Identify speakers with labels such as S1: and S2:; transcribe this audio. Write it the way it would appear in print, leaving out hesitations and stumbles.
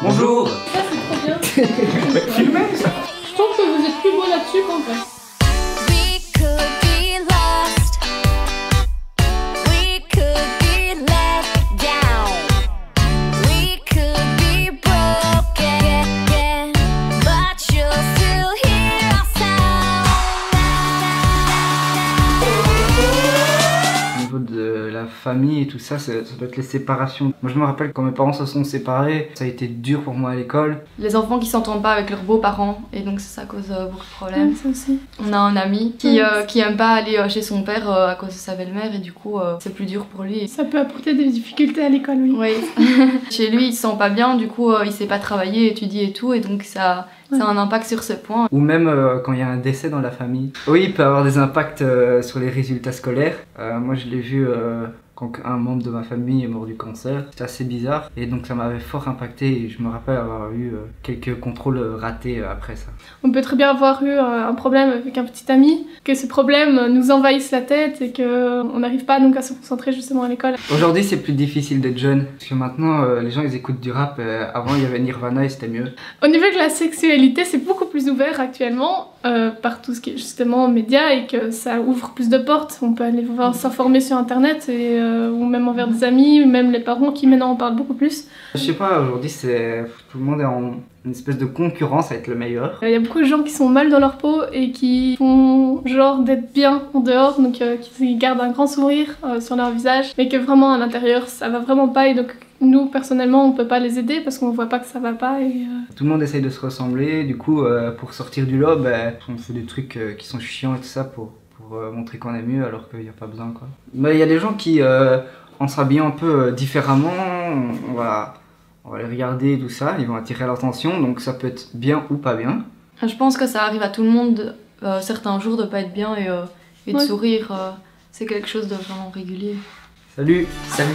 S1: Bonjour.
S2: Ça c'est trop bien.
S1: Filmez ça.
S2: Je trouve que vous êtes plus beau là-dessus qu'en vrai.
S1: De la famille et tout ça, ça doit être les séparations. Moi je me rappelle quand mes parents se sont séparés, ça a été dur pour moi à l'école.
S3: Les enfants qui s'entendent pas avec leurs beaux-parents et donc ça cause beaucoup de problèmes.
S2: Ça aussi.
S3: On a un ami qui aime pas aller chez son père à cause de sa belle-mère et du coup c'est plus dur pour lui.
S2: Ça peut apporter des difficultés à l'école, oui.
S3: Oui. Chez lui il se sent pas bien, du coup il sait pas travailler, étudier et tout et donc ça a un impact sur ce point.
S1: Ou même quand il y a un décès dans la famille. Oui, il peut avoir des impacts sur les résultats scolaires. Moi je l'ai vu quand un membre de ma famille est mort du cancer. C'était assez bizarre et donc ça m'avait fort impacté et je me rappelle avoir eu quelques contrôles ratés après ça.
S2: On peut très bien avoir eu un problème avec un petit ami, que ces problèmes nous envahissent la tête et qu'on n'arrive pas donc à se concentrer justement à l'école.
S1: Aujourd'hui c'est plus difficile d'être jeune parce que maintenant les gens ils écoutent du rap. Avant il y avait Nirvana et c'était mieux.
S2: Au niveau de la sexualité, c'est beaucoup plus ouvert actuellement par tout ce qui est justement médias et que ça ouvre plus de portes. On peut aller voir s'informer sur internet et, ou même envers des amis, même les parents qui maintenant en parlent beaucoup plus.
S1: Je sais pas, aujourd'hui c'est tout le monde est en une espèce de concurrence à être le meilleur.
S2: Il y a beaucoup de gens qui sont mal dans leur peau et qui font genre d'être bien en dehors, donc qui gardent un grand sourire sur leur visage, mais que vraiment à l'intérieur ça va vraiment pas et donc nous personnellement on peut pas les aider parce qu'on voit pas que ça va pas.
S1: Tout le monde essaye de se ressembler, du coup pour sortir du lot, on fait des trucs qui sont chiants et tout ça pour montrer qu'on est mieux alors qu'il n'y a pas besoin quoi. Il y a des gens qui en s'habillant un peu différemment, on va les regarder et tout ça, ils vont attirer l'attention, donc ça peut être bien ou pas bien.
S3: Je pense que ça arrive à tout le monde certains jours de pas être bien et de sourire, c'est quelque chose de vraiment régulier.
S1: Salut.
S4: Salut.